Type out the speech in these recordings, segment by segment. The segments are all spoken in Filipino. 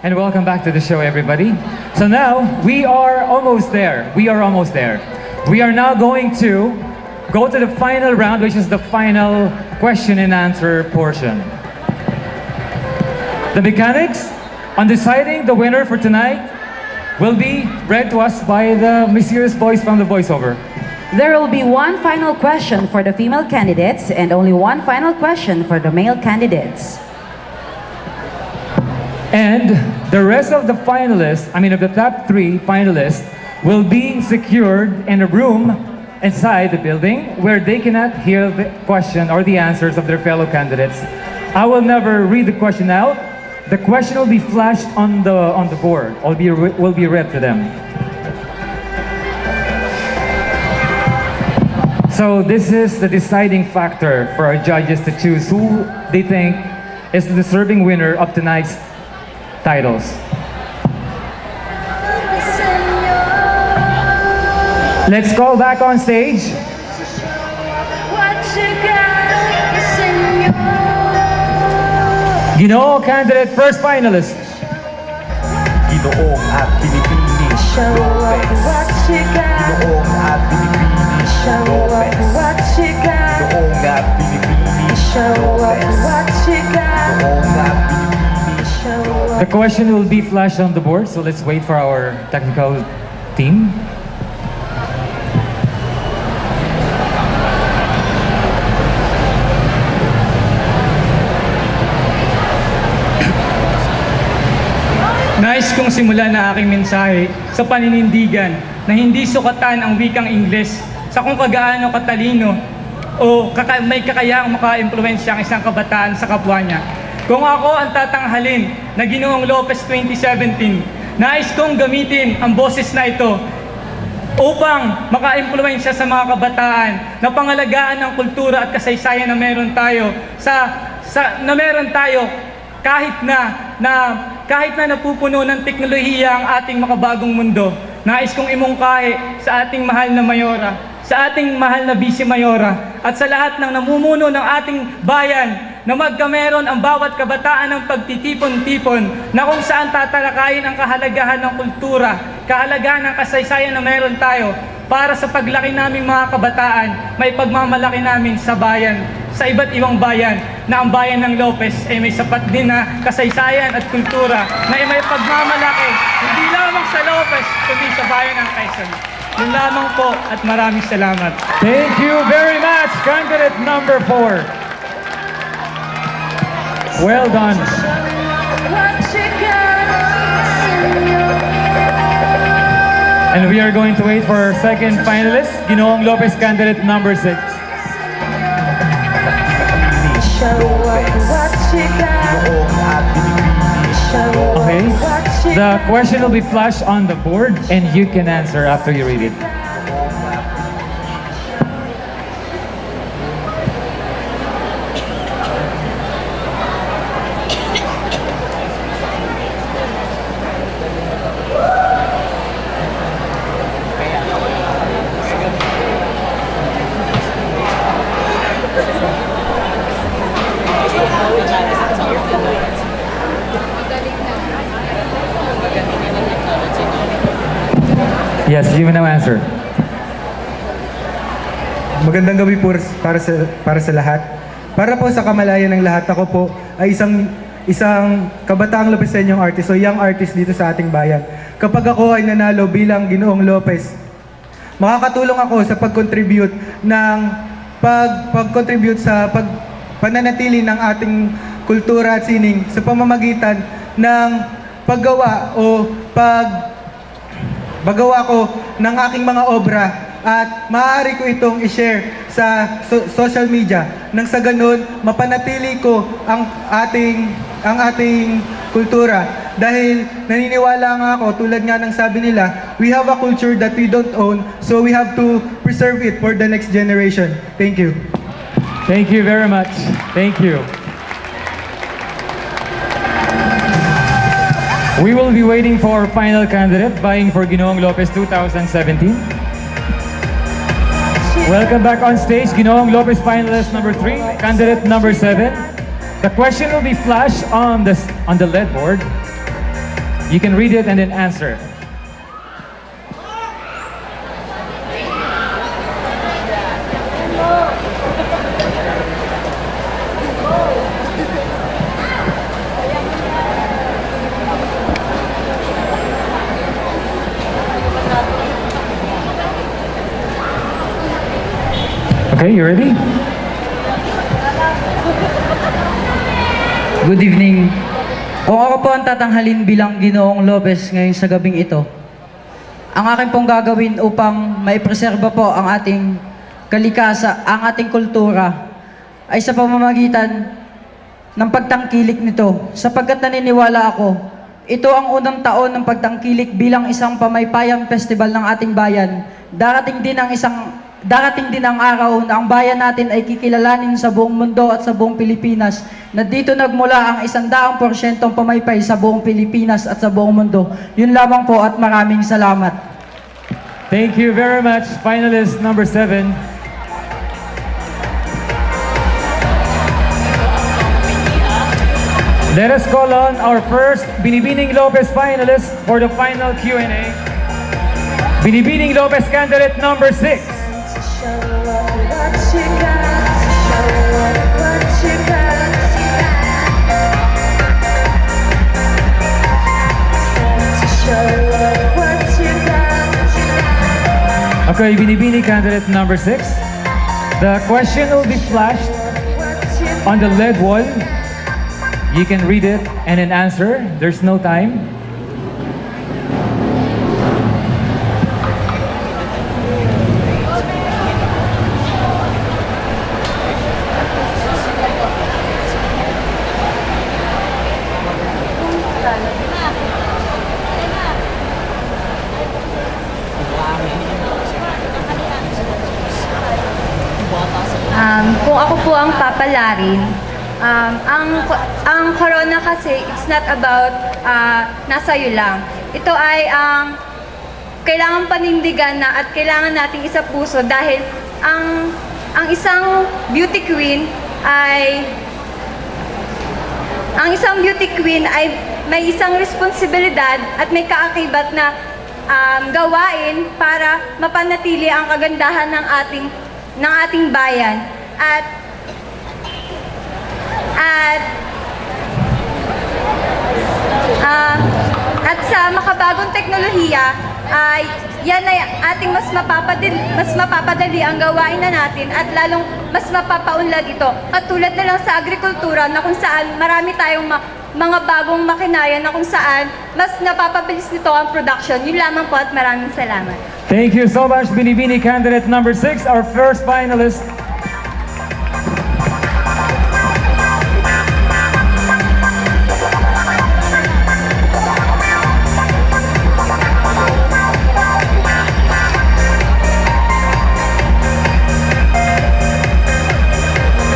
and welcome back to the show, everybody. So now, we are almost there. We are now going to go to the final round, which is the final question and answer portion. The mechanics on deciding the winner for tonight will be read to us by the mysterious voice from the voiceover. There will be one final question for the female candidates and only one final question for the male candidates. And the rest of the finalists, of the top 3 finalists, will be secured in a room inside the building where they cannot hear the question or the answers of their fellow candidates. I will never read the question out. The question will be flashed on the board, or will be read to them. So this is the deciding factor for our judges to choose who they think is the deserving winner of tonight's titles. Let's call back on stage Ginoo candidate first finalist. Ginoong at Pilipinis Lopez. Ginoong at Pilipinis Lopez. Ginoong at Pilipinis Lopez. Ginoong at Pilipinis Lopez. The question will be flashed on the board, so let's wait for our technical team. Nais kong simulan na aking mensahe sa paninindigan na hindi sukatan ang wikang Ingles sa kung kagaano katalino o may kakayaang maka-impluwensya ang isang kabataan sa kapwa niya. Kung ako ang tatanghalin na Ginoong Lopez 2017, nais kong gamitin ang boses na ito upang maka-impluwensya sa mga kabataan na pangalagaan ng kultura at kasaysayan na meron tayo kahit na napupuno ng teknolohiya ang ating makabagong mundo. Nais kong imungkahi sa ating mahal na mayora, sa ating mahal na vice mayora, at sa lahat ng namumuno ng ating bayan na magkameron ang bawat kabataan ng pagtitipon-tipon na kung saan tatalakayin ang kahalagahan ng kultura, kahalagahan ng kasaysayan na meron tayo para sa paglaki naming mga kabataan, may pagmamalaki namin sa bayan, sa iba't ibang bayan, na ang bayan ng Lopez ay may sapat din na kasaysayan at kultura na ay may pagmamalaki, hindi lamang sa Lopez, kundi sa bayan ng Quezon. Yun lamang po at maraming salamat. Thank you very much, candidate number 4. Well done. And we are going to wait for our second finalist, Ginoong Lopez candidate number 6. Okay, the question will be flashed on the board and you can answer after you read it. Yes, you may now answer. Magandang gabi po para sa lahat. Para po sa kamalayan ng lahat, ako po ay isang kabataang Lopezeñong artist o young artist dito sa ating bayan. Kapag ako ay nanalo bilang Ginoong Lopez, makakatulong ako sa pag-contribute sa pananatili ng ating kultura at sining sa pamamagitan ng paggawa ko ng aking mga obra at maaari ko itong i-share sa social media nang sa ganun mapanatili ko ang ating kultura dahil naniniwala nga ako tulad nga ng sabi nila, we have a culture that we don't own, so we have to preserve it for the next generation. Thank you. Thank you very much. Thank you. We will be waiting for our final candidate vying for Ginoong Lopez 2017. Welcome back on stage, Ginoong Lopez finalist number 3, candidate number 7. The question will be flashed on the LED board. You can read it and then answer. Okay, you ready? Good evening. Kung ako po ang tatanghalin bilang Ginoong Lopez ngayon sa gabing ito, ang akin pong gagawin upang maipreserba po ang ating ang ating kultura, ay sa pamamagitan ng pagtangkilik nito, sapagkat naniniwala ako, ito ang unang taon ng pagtangkilik bilang isang pamaypayang festival ng ating bayan. Darating din ang araw na ang bayan natin ay kikilalanin sa buong mundo at sa buong Pilipinas, na dito nagmula ang 100% pamaypay sa buong Pilipinas at sa buong mundo. Yun lamang po at maraming salamat. Thank you very much, finalist number 7. Let us call on our first Binibining Lopez finalist for the final Q&A. Binibining Lopez candidate number 6. Show up what you got. Show up what you got. Show up what you got. Okay, Binibining candidate number 6. The question will be flashed on the LED wall. You can read it and then answer. There's no time. Kung ako po ang papalarin, ang corona kasi, it's not about nasa iyo lang. Ito ay kailangan panindigan na at kailangan nating isa puso dahil ang isang beauty queen ay may isang responsibilidad at may kaakibat na gawain para mapanatili ang kagandahan ng ating bayan. At sa makabagong teknolohiya ay yan ay ating mas mapapadali ang gawain na natin at lalong mas mapapaunlad ito. Katulad na lang sa agrikultura na kung saan marami tayong mga bagong makinarya na kung saan mas napapabilis nito ang production. Yun lamang po at maraming salamat. Thank you so much, Binibini candidate number 6, our first finalist.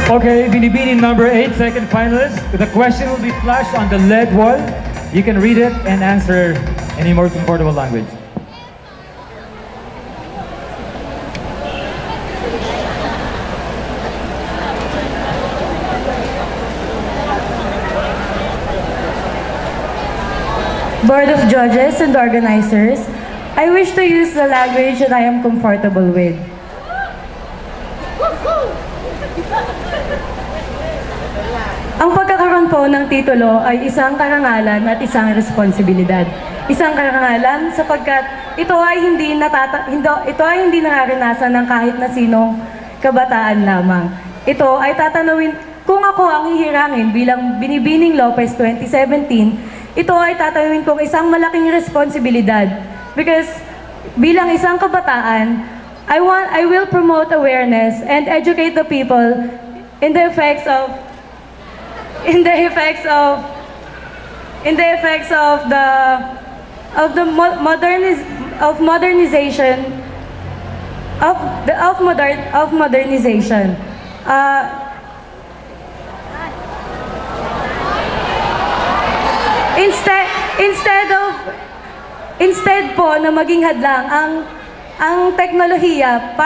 Okay, Binibini number 8, second finalist. The question will be flashed on the LED wall. You can read it and answer in a more comfortable language. Board of Judges and organizers, I wish to use the language that I am comfortable with. Ang pagkakaroon po ng titulo ay isang karangalan at isang responsibilidad. Isang karangalan sapagkat ito ay hindi nararanasan ng kahit na sinong kabataan lamang. Ito ay tatanawin, kung ako ang hihirangin bilang Binibining Lopez 2017, ito ay tatanawin kong isang malaking responsibilidad. Because bilang isang kabataan, I will promote awareness and educate the people in the effects of modernization. Instead po na maging hadlang ang teknolohiya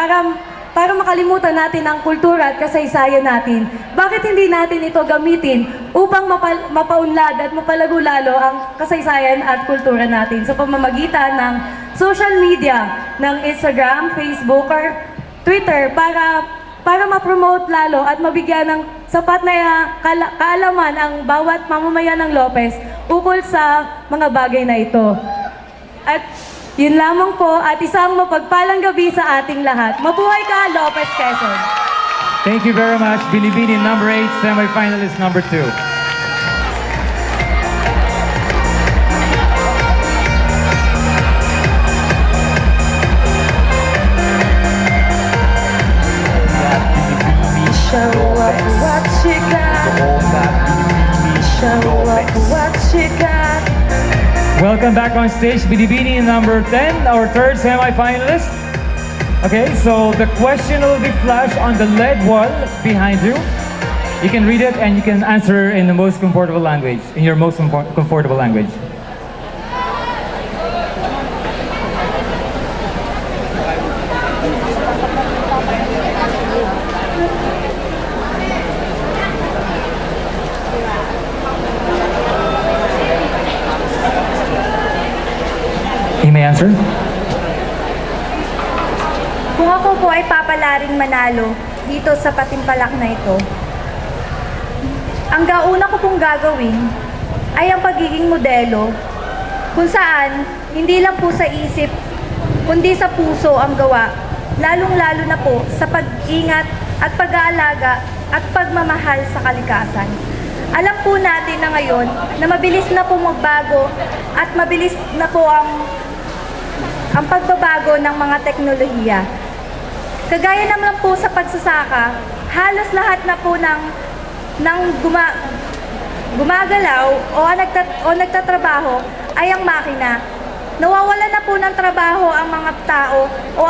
para makalimutan natin ang kultura at kasaysayan natin. Bakit hindi natin ito gamitin upang mapaunlad at mapalago lalo ang kasaysayan at kultura natin sa pamamagitan ng social media, ng Instagram, Facebook, or Twitter para ma-promote lalo at mabigyan ng sapat na kaalaman ang bawat mamamayan ng Lopez ukol sa mga bagay na ito. At yun lamang po at isang mapagpalang gabi sa ating lahat. Mabuhay ka, Lopez Quezon! Thank you very much, Binibini number 8, semi-finalist number 2. Show up what you got. Show up what you got. Welcome back on stage, Binibini number 10, our third semi-finalist. Okay, so the question will be flashed on the LED wall behind you. You can read it and you can answer in the most comfortable language, in your most comfortable language. You may answer. Kung ako po ay papalaring manalo dito sa patimpalak na ito, ang gauna ko pong gagawin ay ang pagiging modelo kung saan hindi lang po sa isip kundi sa puso ang gawa, lalong-lalo na po sa pag-ingat at pag-aalaga at pagmamahal sa kalikasan. Alam po natin na ngayon na mabilis na po magbago at mabilis na po ang pagbabago ng mga teknolohiya. Kagaya naman po sa pagsasaka, halos lahat na po ng gumagalaw o nagtatrabaho ay ang makina. Nawawala na po ng trabaho ang mga tao o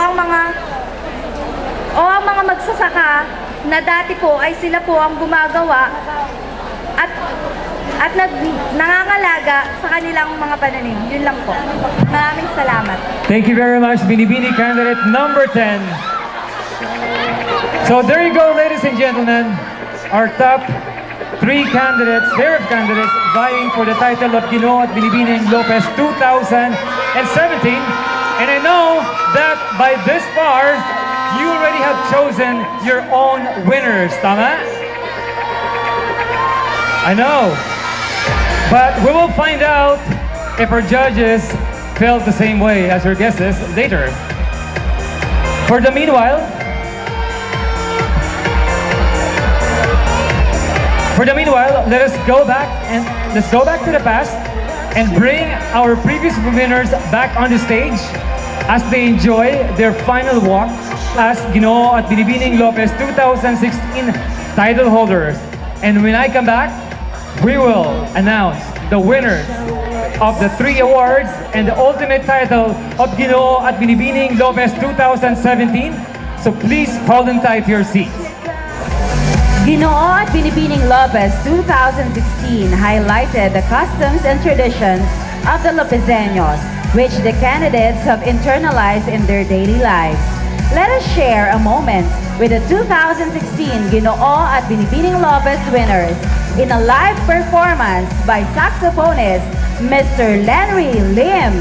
ang mga magsasaka na dati po ay sila po ang gumagawa at nangangalaga sa kanilang mga pananim. Yun lang po. Maraming salamat. Thank you very much, Binibini candidate number 10. So there you go, ladies and gentlemen, our top 3 candidates, pair of candidates vying for the title of Ginoo at Binibining Lopez 2017. And I know that by this far, you already have chosen your own winners, tama? I know. But we will find out if our judges felt the same way as our guesses later. For the meanwhile, let us go back to the past and bring our previous winners back on the stage as they enjoy their final walk as Ginoo at Binibining Lopez 2016 title holders. And when I come back, we will announce the winners of the 3 awards and the ultimate title of Ginoo at Binibining Lopez 2017. So please hold on tight to your seats. Ginoo at Binibining Lopez 2016 highlighted the customs and traditions of the Lopezeños, which the candidates have internalized in their daily lives. Let us share a moment with the 2016 Ginoo at Binibining Lopez winners in a live performance by saxophonist Mr. Lenry Lim.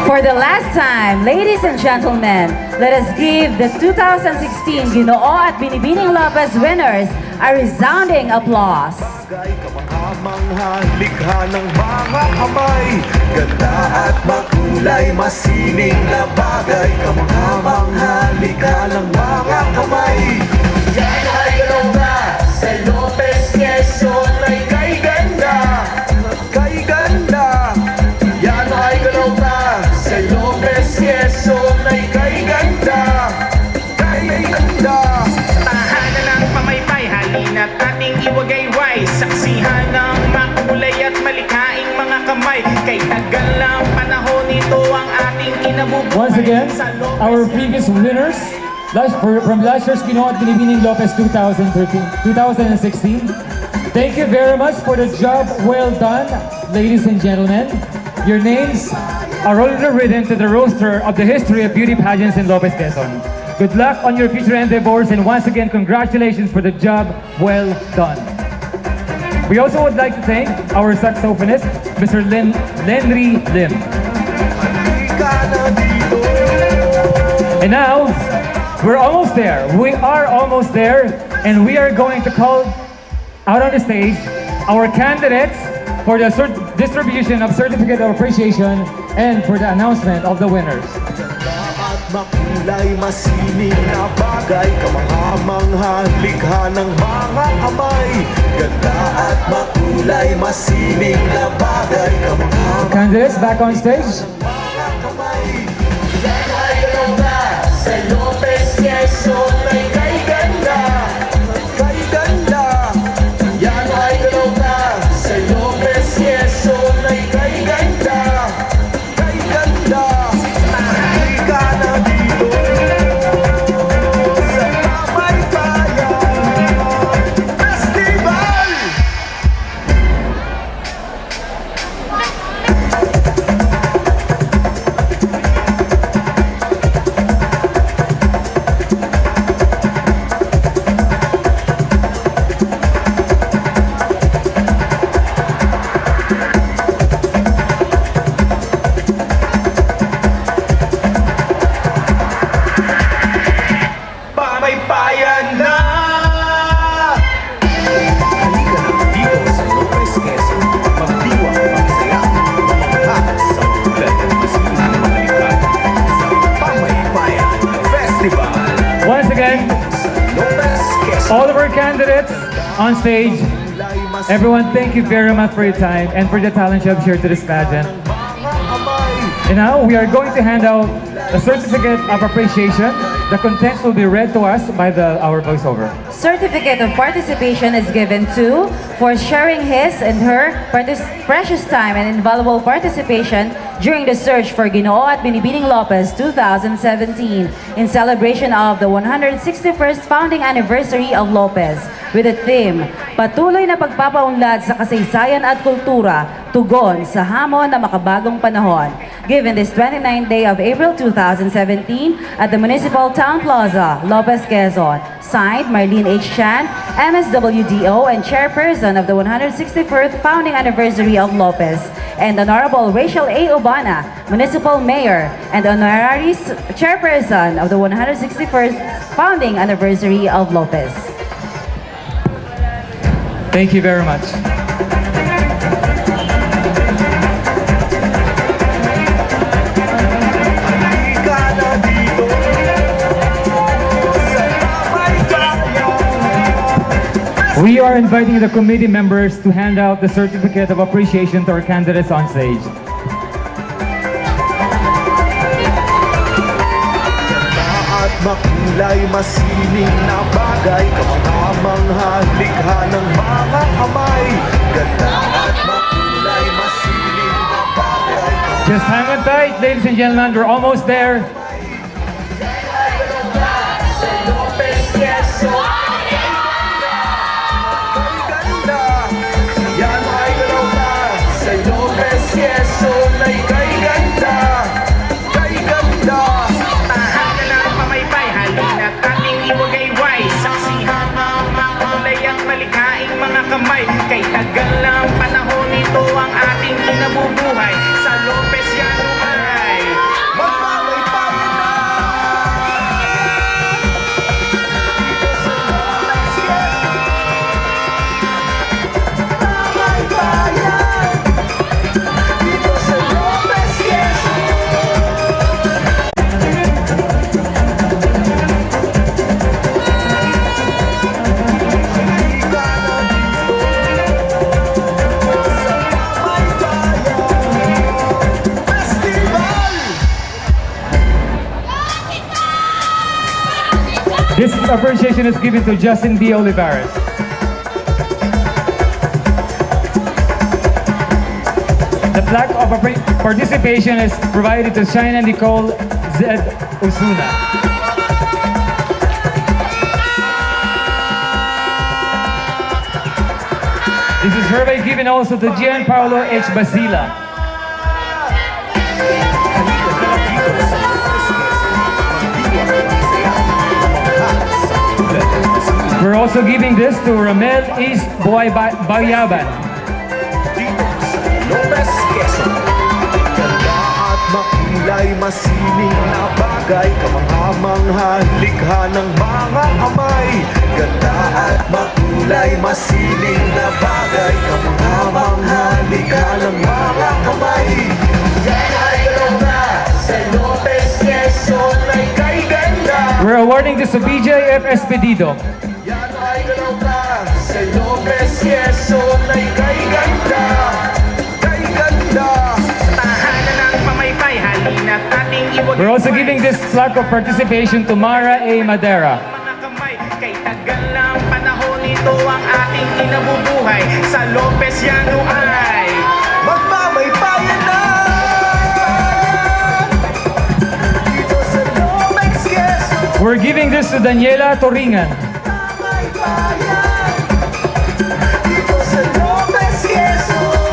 For the last time, ladies and gentlemen, let us give the 2016 Ginoo at Binibining Lopez winners a resounding applause. Bagay kamangha-mangha, likha ng mga kamay. Ganda at makulay, masining na bagay. Kamangha-mangha, likha ng mga kamay. Yan ay galaw na sa Lopez Quezon ay kay ganda. Kay ganda. Yan ay galaw na sa Lopez Quezon ay kay ganda. Kay ganda. Tahanan ng pamaypay, halina't ating iwagayway. Saksihan ng makulay at malikhaing mga kamay. Kay tagal ng panahon ito ang ating kinabubuhay. Once again, Sa Lopez our previous winners from last year's Ginoo at Binibining Lopez 2016. Thank you very much for the job well done, ladies and gentlemen. Your names are already written to the roster of the history of beauty pageants in Lopez Quezon. Good luck on your future endeavors, and once again, congratulations for the job well done. We also would like to thank our saxophonist, Mr. Lenry Lim. And now, we're almost there. We are almost there, and we are going to call out on the stage our candidates for the distribution of Certificate of Appreciation and for the announcement of the winners. At makulay, masining na bagay. Kamangha-mangha, likha ng mga kamay. Ganda at makulay, masining na bagay. Kamangha-mangha, Candidates back on stage. mga kamay. Yan ay galaw na sa Lopez Quezon ay kay ganda. Kay ganda. Yan ay galaw na sa Lopez Quezon ay kay ganda. Kay ganda. Halika na dito sa Pamaypayan Festival. Pamaypayan na! Halika na dito sa Lopez Quezon. Magdiwang, magsaya, mamangha sa tulad at masimulang mga likha sa Pamaypayan Festival. Once again, Sa Lopez Quezon. all of our candidates on stage. Everyone, thank you very much for your time and for the talent you have shared to this pageant. And now we are going to hand out a certificate of appreciation. The contents will be read to us by our voiceover. Certificate of participation is given to for sharing his and her precious time and invaluable participation during the search for Ginoo at Binibining Lopez 2017 in celebration of the 161st founding anniversary of Lopez with the theme, Patuloy na pagpapaunlad sa kasaysayan at kultura, tugon sa hamon na makabagong panahon. Given this 29th day of April 2017 at the Municipal Town Plaza, Lopez, Quezon. Signed, Marlene H. Chan, MSWDO and Chairperson of the 161st Founding Anniversary of Lopez, and Honorable Rachel A. Obana, Municipal Mayor and Honorary Chairperson of the 161st Founding Anniversary of Lopez. Thank you very much. Halika na dito sa Pamaypayan. We are inviting the committee members to hand out the certificate of appreciation to our candidates on stage. At makulay, masining na bagay. Kamangha-mangha, likha ng mga kamay. Ganda at makulay, masining na bagay. Just hang on tight, ladies and gentlemen. We're almost there. Sa Lopez Quezon ay ganda. Yan ay galaw na. Sa Lopez Quezon ay kay ganda. Kay ganda. Tahanan ng pamaypay, halina't ating iwagayway. Saksihan ng makulay ang malikhaing mga kamay. Kay tagal ng panahon ito ang ating kinabubuhay. Sa Lopez yan umay. This appreciation is given to Justin B. Olivares. The plaque of participation is provided to China Nicole Z. Osuna. This is hereby given also to Gianpaolo H. Basila. We're also giving this to Ramel East Bayaban. Lopez, Quezon. Ganda at makulay, masining na bagay, kamangha-mangha, likha ng mga kamay. Ganda at makulay, masining na bagay, kamangha-mangha, likha ng mga kamay. Yan ay ganda sa Lopez, Quezon, ay kay ganda. We're awarding this to BJ F. Espedido. Yan ay ganda sa Lopez, Quezon, ay kay ganda. We're also giving this plaque of participation to Mara A. Madera. Mga kamay, kay tagal ng panahon ito ang ating inabubuhay. Sa Lopez Llano ay Magmamaypayan na! Dito sa Lopez, Quezon, We're giving this to Daniela Toringan. maypayan. Dito sa Lopez, Quezon.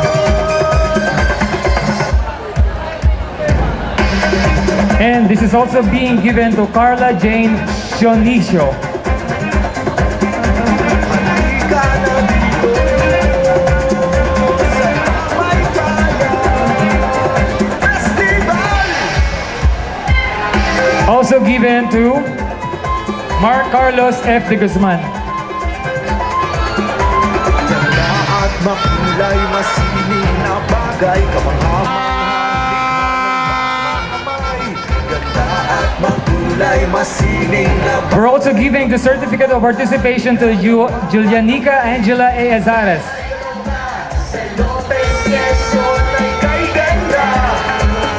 And this is also being given to Carla Jane Chionicio. Halika na dito sa Maypayan Festival. Also given to Mark Carlos F. de Guzman. Ganda at makulay, masining na bagay, kamangha-mangha, ganda at makulay, masining na bagay. We're also giving the certificate of participation to Julianica Angela A. Azares. Sa Lopez, Quezon, ay kay ganda,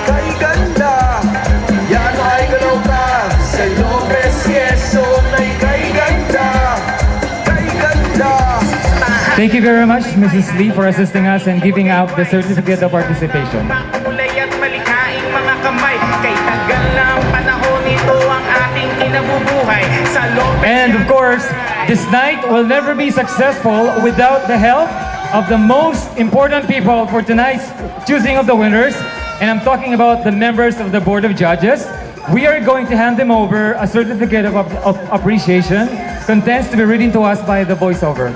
kay ganda. Yan ay galaw ka. Sa Lopez, Quezon, ay kay ganda, kay ganda. Thank you very much, Mrs. Lee, for assisting us and giving out the certificate of participation. makulay at malikhaing mga kamay. Kay tagal ng panahon ito ang ating inabubuhay. Sa Lopez And of course, this night will never be successful without the help of the most important people for tonight's choosing of the winners. And I'm talking about the members of the Board of Judges. We are going to hand them over a certificate of appreciation, contents to be reading to us by the voiceover.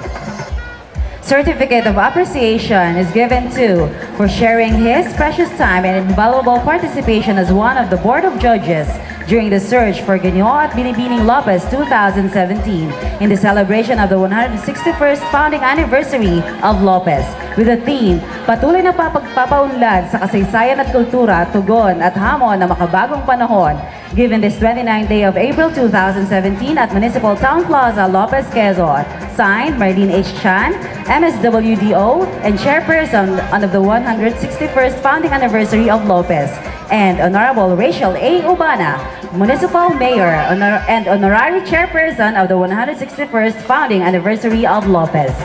Certificate of appreciation is given to for sharing his precious time and invaluable participation as one of the Board of Judges during the search for Ginoo at Binibining Lopez 2017 in the celebration of the 161st founding anniversary of Lopez with the theme, patuloy na pagpapaunlad sa kasaysayan at kultura, tugon at hamon na makabagong panahon. Given this 29th day of April 2017 at Municipal Town Plaza, Lopez, Quezon. Signed, Marlene H. Chan, MSWDO, and Chairperson of the 161st founding anniversary of Lopez. And Honorable Rachel A. Ubana, Municipal Mayor and Honorary Chairperson of the 161st founding anniversary of Lopez.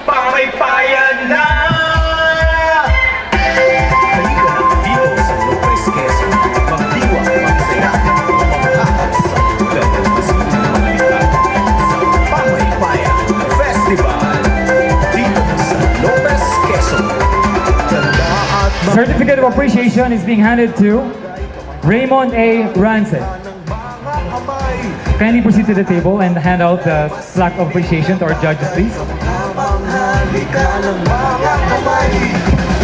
Pamaypayan na! Halika na dito sa Lopez, Quezon. Magdiwa, magsaya, mamanghaas sa tulad ng masining na balikan sa Pamaypayan Festival. Dito sa Lopez, Quezon. Ganda at Certificate of appreciation is being handed to Raymond A. Rancid. ng mga kamay. Kindly proceed to the table and hand out the plaque of appreciation to our judges, please. Habang halika ng mga kamay.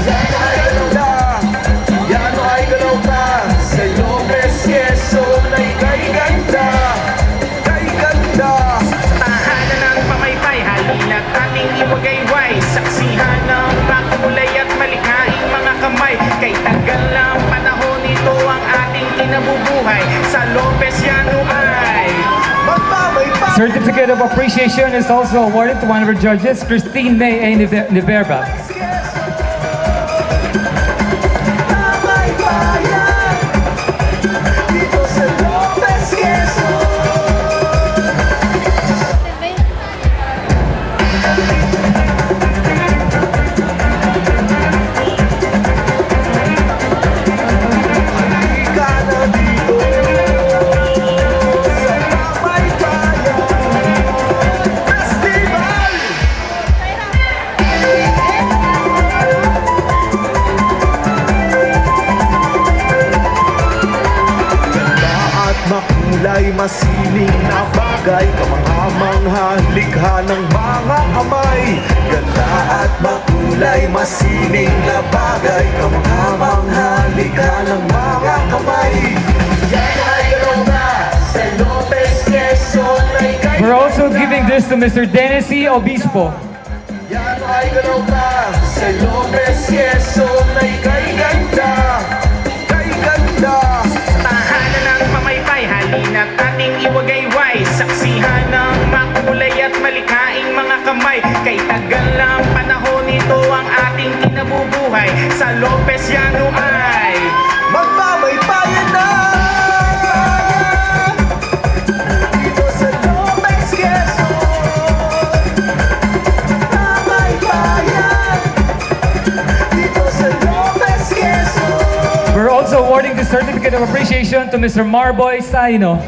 Yan ay galaw ka, yan ay galaw ka. Sa Lopez, Quezon, ay kay ganda, kay ganda. Tahanan ng pamaypay, halina't ating iwagayway. Saksihan ng makulay at malikhaing mga kamay. Kay tagal ng panahon ito ang ating inabubuhay. Sa Lopez Llano ay Magmamaypa. Certificate of appreciation is also awarded to one of our judges, Christine May A. Niverba. masining na bagay, kamangha-mangha, likha ng mga kamay. Ganda at makulay, masining na bagay, kamangha-mangha, likha ng mga kamay. Yan ay gano'n na sa Lopez, Quezon ay kay We're also giving this to Mr. Dennis C. Obispo. Yan ay gano'n na sa Lopez, Quezon ay kay ganda, kay ganda. Tahanan ng pamaypay, halina't ating iwagayway. Saksihan ng makulay at malikhaing mga kamay. Kay tagal ng panahon ito ang ating kinabubuhay. Sa Lopez Llano ay Magpamaypayan na! Dito sa Lopez, Quezon, pamaypayan. Dito sa Lopez, Quezon. We're also awarding the certificate of appreciation to Mr. Marboy Saino.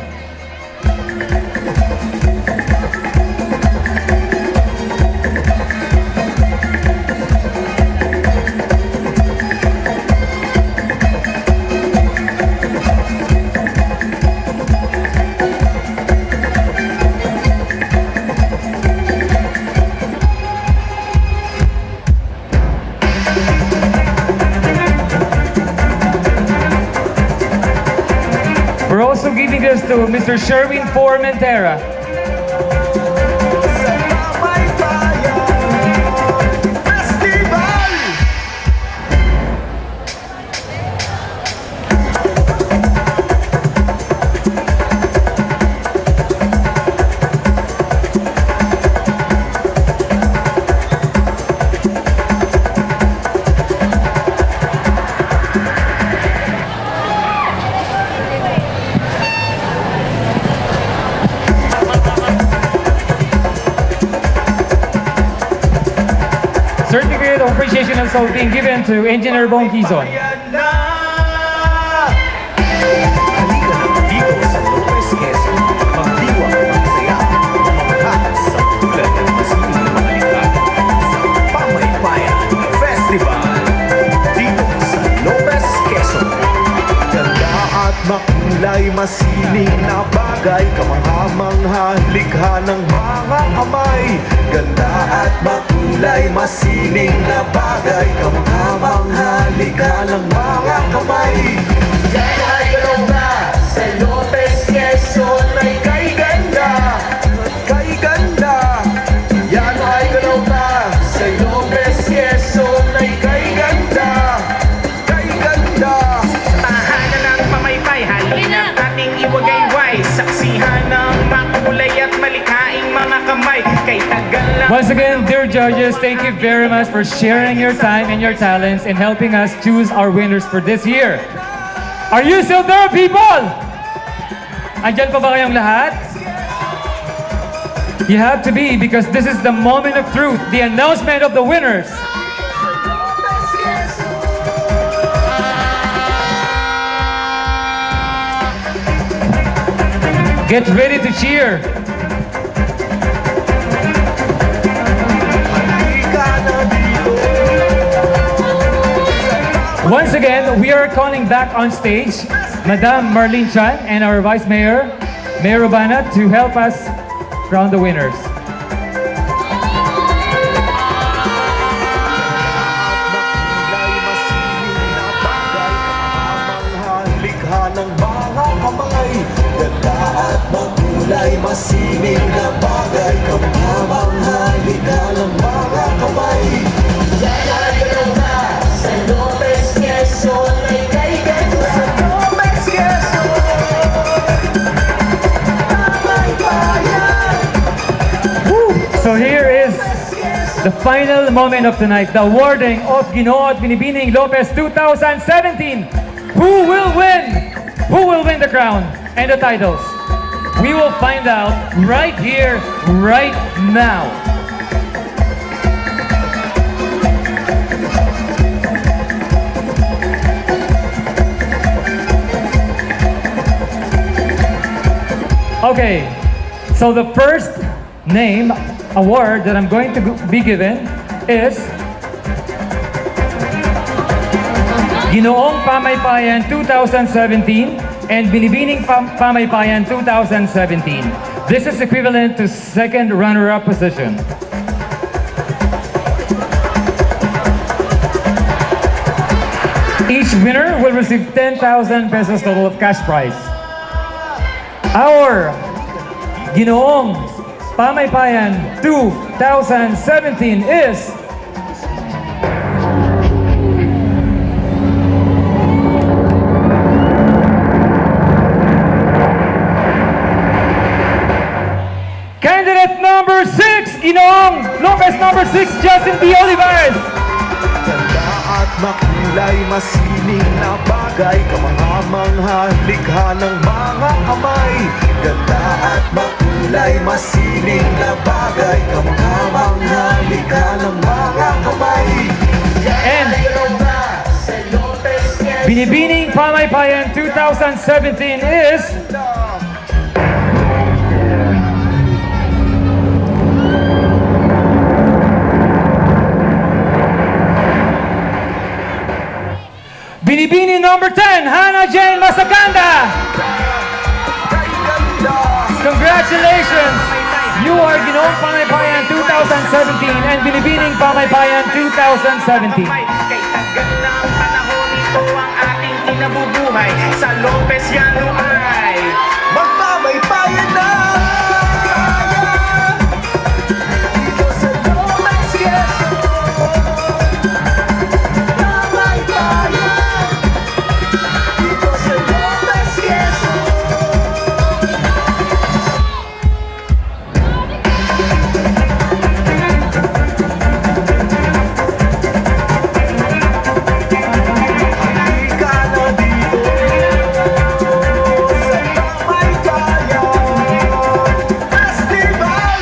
We're also giving this to Mr. Sherwin Formentera. Sa Pamaypayan Festival! Certificate of appreciation also being given to Engineer Bong Quizon. Ayan na! Halika na dito sa Lopez, Quezon. Magdiwang, magsaya, mamangha sa kulay at masining na mga likha. Sa Pamaypayan Festival. Dito sa Lopez, Quezon. Ganda at makulay, masining na bagay, kamangha-mangha, likha ng mga kamay. Ganda at makulay, masining na bagay, kamangha-mangha, likha ng mga kamay. Yan ay gano'n na sa Lopez, Quezon ay kay ganda, kay ganda. Yan ay gano'n na sa Lopez, Quezon ay kay ganda, kay ganda. tahanan ng pamaypay, halina't ating iwagayway. Saksihan ng makulay at malikhaing mga kamay. Kay tagal ng Once again, dear judges, thank you very much for sharing your time and your talents and helping us choose our winners for this year. Are you still there, people? Andyan pa ba kayong lahat? You have to be, because this is the moment of truth, the announcement of the winners. Get ready to cheer. Once again, we are calling back on stage Madam Marlene Chan and our Vice Mayor, Mayor Urbana, to help us crown the winners. Makulay, masining na bagay, kamangha-mangha, likha ng mga kamay. Ganda at makulay, masining na bagay, kamangha-mangha, likha ng mga kamay. Yan ay gano'n na sa Lopez, Quezon ay kay ganda. Sa Lopez, Quezon, pamaypayan. So here is the final moment of tonight, the awarding of Ginoo at Binibining Lopez 2017. Who will win? Who will win the crown and the titles? We will find out right here, right now. Okay, so the first name award that I'm going to be given is Ginoong Pamaypayan 2017 and Binibining Pamaypayan 2017. This is equivalent to second runner-up position. Each winner will receive 10,000 pesos total of cash prize. Our Ginoong Pamaypayan 2017 is candidate number 6, Ginoong Lopez number 6, Justin D. Olivares. Ganda at makulay, masining na bagay, kamangamang likha ng mga kamay. Ganda at makulay, masining na bagay, kamangamang likha ng mga kamay. And Binibining Pamaypayan 2017 is Binibini number 10, Hannah Jane Masaganda. Congratulations! You are Ginoong Pamaypayan 2017 and Binibining Pamaypayan 2017. Kay tagal ng panahon ito ang ating kinabubuhay. Sa Lopez yan ay Magpamaypayan na! Dito sa Lopez Quezon, pamaypayan. Dito sa Lopez Quezon. Halika na dito sa Pamaypayan Festival.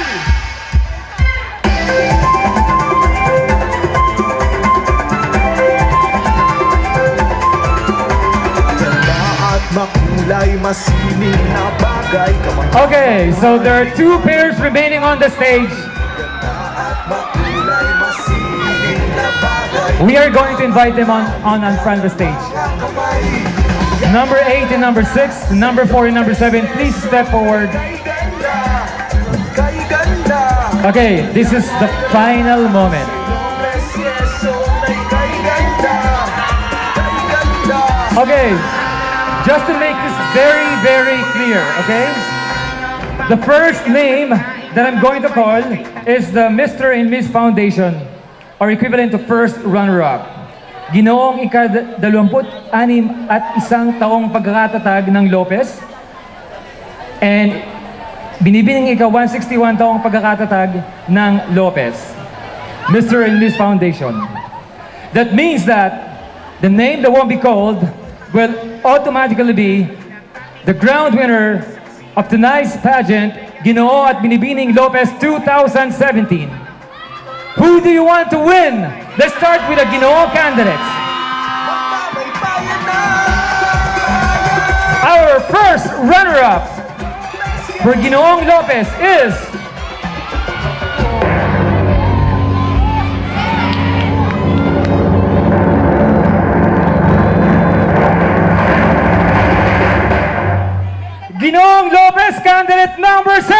Ganda at makulay, masining na bagay, Okay, so there are 2 pairs remaining on the stage. makulay, masining na bagay, We are going to invite them on front of the stage. kamay. Number 8 and number 6, number 4 and number 7, please step forward. Kay ganda, kay ganda. Okay, this is the final moment. Lopez Quezon ay kay ganda, kay ganda. Okay, just to make this very, very clear, okay? The first name that I'm going to call is the Mr. and Miss Foundation, or equivalent to first runner-up. Ginoong ika-26 at isang taong pagkakatatag ng Lopez, and Binibining ika-161 taong pagkakatatag ng Lopez. Mr. and Miss Foundation. That means that the name that won't be called will automatically be the ground winner of tonight's pageant, Ginoo at Binibining Lopez 2017. Who do you want to win? Let's start with the Ginoo candidates. Magpamaypayan na. Our first runner-up for Ginoong Lopez is Ginoong Lopez, candidate number 7!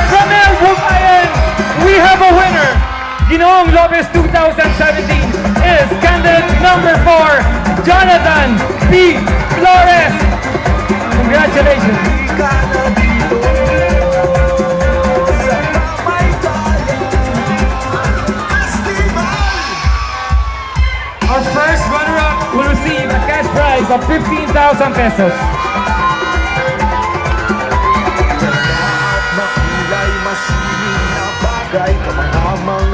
From El Bumayan, we have a winner. Ginoong Lopez 2017 is candidate number 4, Jonathan P. Flores. Congratulations. Halika na dito sa Pamaypayan Festival. Our first runner-up will receive a cash prize of 15,000 pesos. Makulay, masining na bagay, kamangamang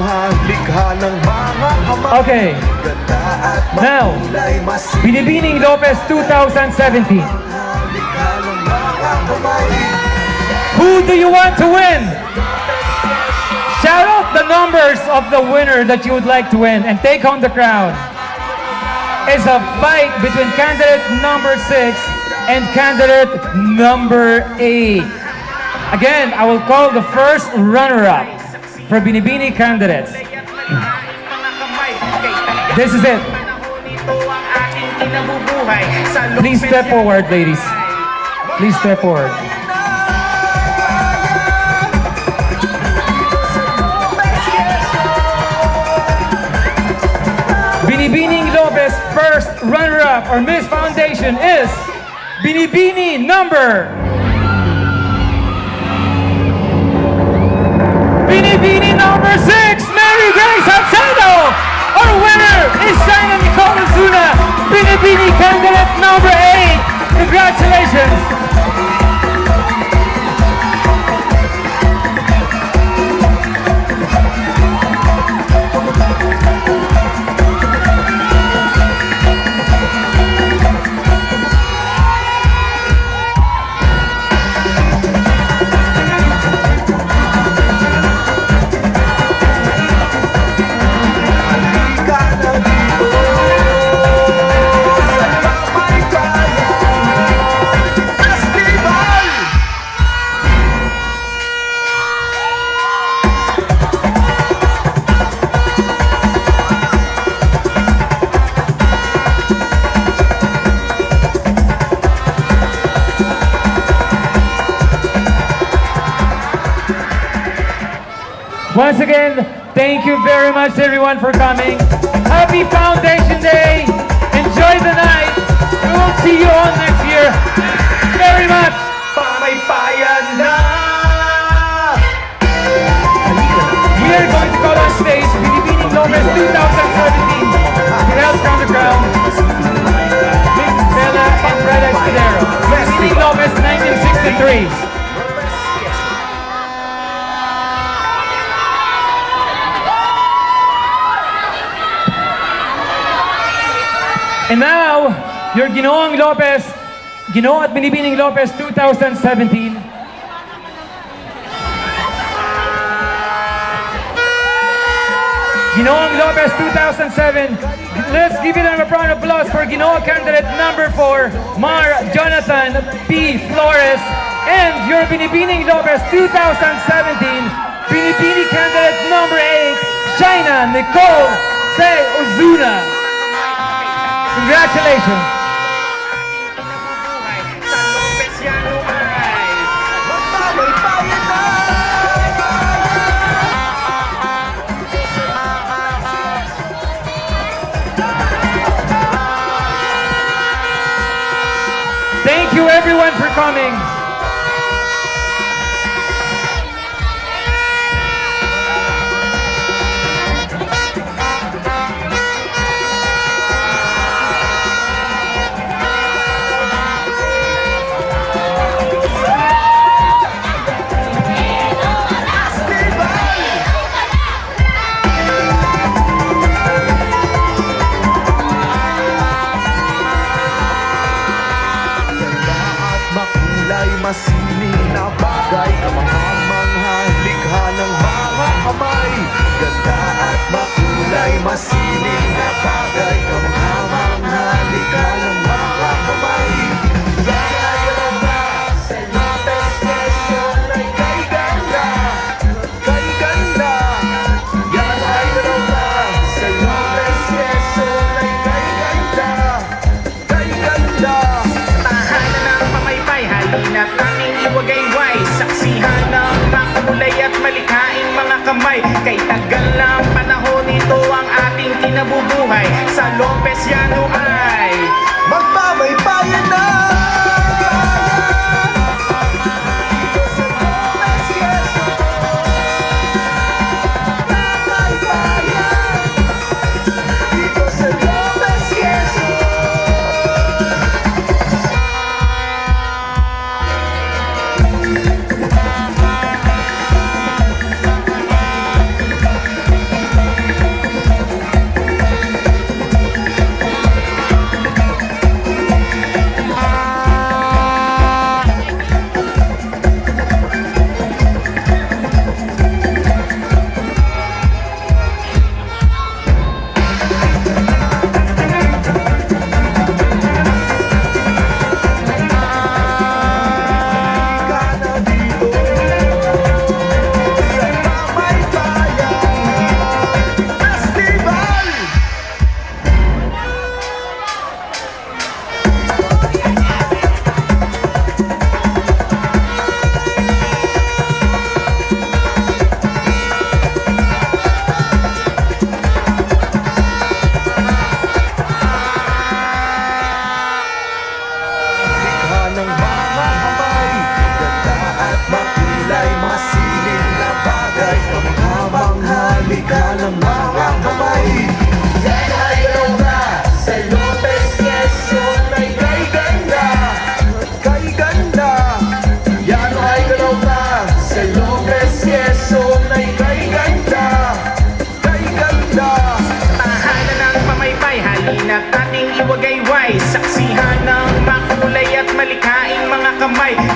likha ng mga kamay. Okay, Ganda at now, makulay, masining Binibining Lopez 2017. likha ng mga kamay. Who do you want to win? Shout out the numbers of the winner that you would like to win and take home the crown. It's a fight between candidate number 6 and candidate number 8. Again, I will call the first runner-up for Binibini candidates. This is it. panahon ito ang ating kinabubuhay sa Lopez Please step Llano forward, ladies. Please step forward. Binibining Lopez first runner-up or Miss Foundation is Binibini number Binibini number 6, Mary Grace Hachado. Our winner is China Nicole Ozuna, Binibini candidate number 8. Congratulations. Halika na dito sa Pamaykayan Festival. Once again, thank you very much everyone for coming. Happy Foundation Day. Enjoy the night. We will see you all next year. Very much. Pamaypayan na. We are going to call on stage Binibining Lopez 2017. To help crown the crown. Miss Bella and Brad Escudero. Binibining Lopez 1963. And now, your Ginoong Lopez, Ginoo at Binibining Lopez 2017. Ginoong Lopez 2007. Let's give it a round of applause for Ginoo candidate number 4, Mar Jonathan P. Flores. And your Binibining Lopez 2017, Binibini candidate number 8, China Nicole C. Ozuna. Congratulations. kinabubuhay sa Lopez Llano ay Magpamaypayan na. Thank you everyone for coming. Makulay masining na bagay ang mga manghalikha ng mga kamay. Ganda at makulay masining na bagay ang mga manghalikha ng mga kamay. Gaya na sa Lopez Quezon ay kay ganda, kay ganda. Yan ay na sa Lopez Quezon ay kay ganda, kay ganda. tahanan ng pamaypay, halina't aming iwagayway. Saksihan ng makulay at malikhaing mga kamay. Kay tagal ng panahon ito ang ating kinabubuhay sa Lopez Llano ay Magpamaypayan na. Dito sa Lopez Quezon.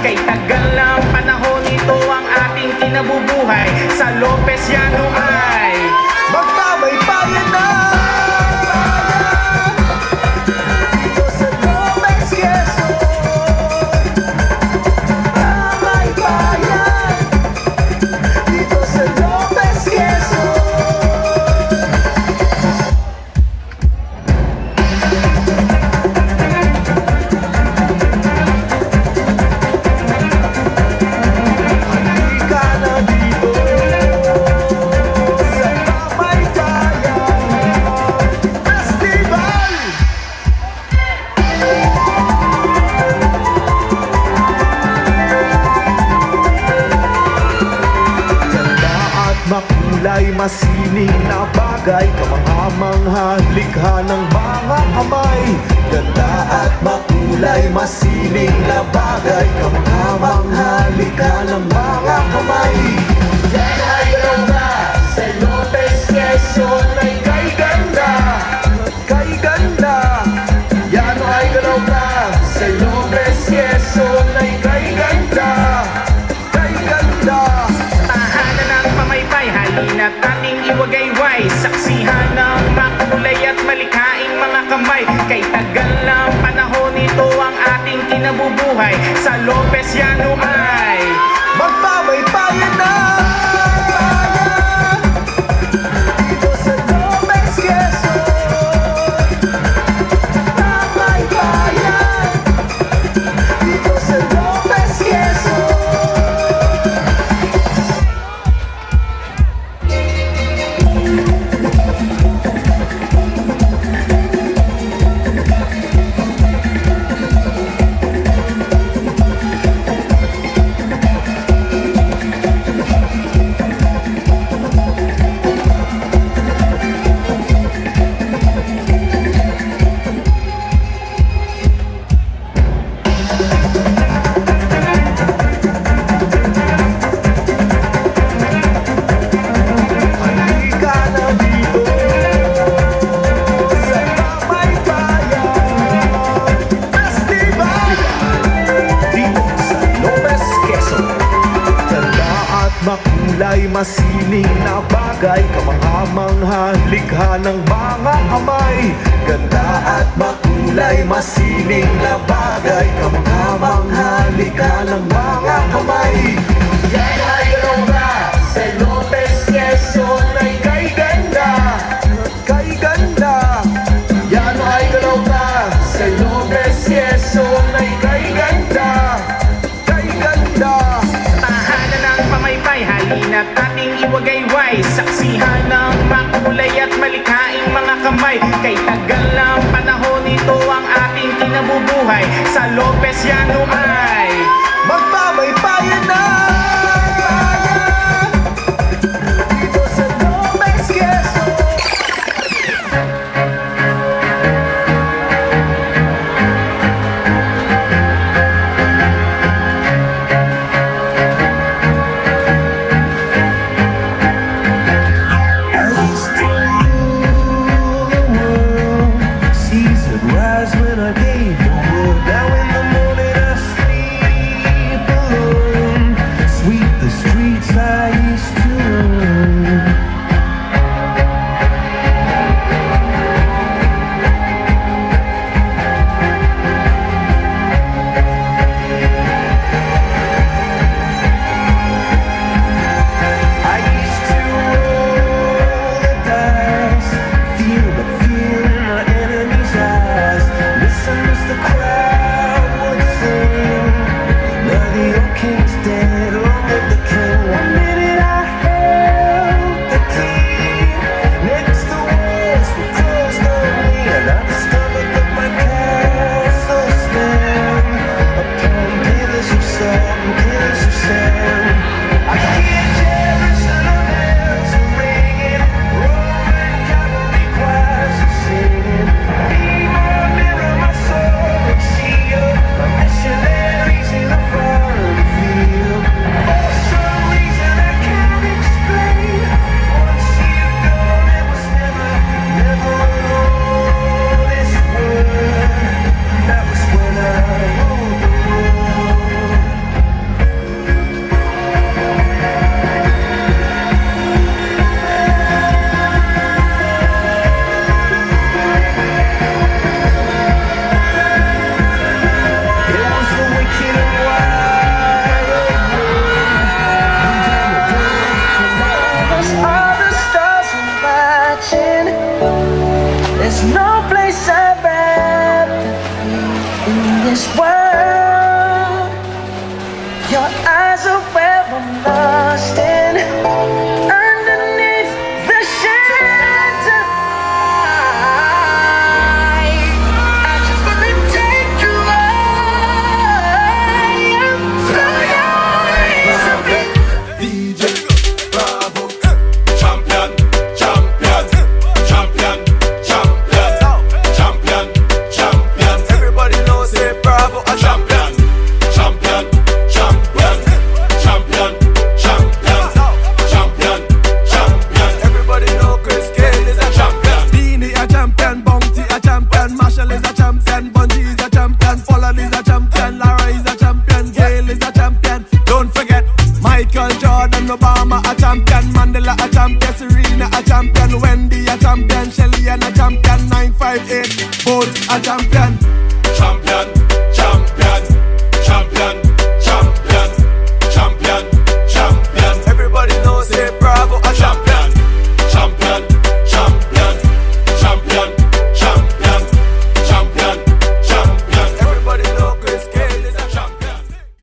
Kay tagal ng panahon ito ang ating kinabubuhay. Sa Lopesiano ay Magpamaypayan na dito sa Lopez, Quezon. Pamaypayan dito sa Lopez, Quezon. Halika na dito sa Pamaypayan Festival. Ganda at makulay, masining na bagay, kamangha-mangha, likha ng mga kamay. Ganda at makulay, masining na bagay, kamangha-mangha, likha ng mga kamay. Yan ay ganda sa Lopez, Quezon ay kay ganda, kay ganda. Yan ay ganda sa Lopez, Quezon ay kay ganda, kay ganda. tahanan ng pamaypay, halina't ating iwagayway. Saksihan ng makulay at malikhaing mga kamay. Kay tagal ng panahon ito ang ating kinabubuhay. Sa Lopesiano ay Magpamaypayan na dito sa Lopez, Quezon. Pamaypayan dito sa Lopez, Quezon. Halika na dito sa Pamaypayan Festival dito sa Lopez, Quezon. Ganda at makulay, masining na bagay, kamangha-mangha, likha ng mga kamay. Ganda at makulay, masining na bagay, kamangha-mangha, likha ng mga kamay. Yan ay ganda sa Lopez, Quezon ay kay ganda, kay ganda. Yan ay ganda sa Lopez, Quezon ay kay ganda, kay ganda. tahanan ng pamaypay, halina't ating iwagayway. Saksihan ng makulay at malikhaing mga kamay. Kay tagal ng panahon ito ang ating kinabubuhay. Sa Lopesiano ay Magpamaypayan na no place I'd rather be in this world. Your eyes are where I'm lost in, underneath the shelter. I just wanna take you higher, through your eyes. DJ Bravo, champion, champion, champion, champion, champion, champion. Everybody knows say Bravo a champion, champion, champion, champion, champion, champion, champion. Everybody know Chris Gayle is a champion. Beanie a champion, Bounty a champion, Marshall is a champion, Bunty is a champion, Folland is a champion, Lara is a champion, Gayle is a champion. Don't forget Michael Jordan, Obama a champion, Mandela a champion, Serena a champion, Wendy a champion, Shelly and a champion, 958 both a champion. Champion,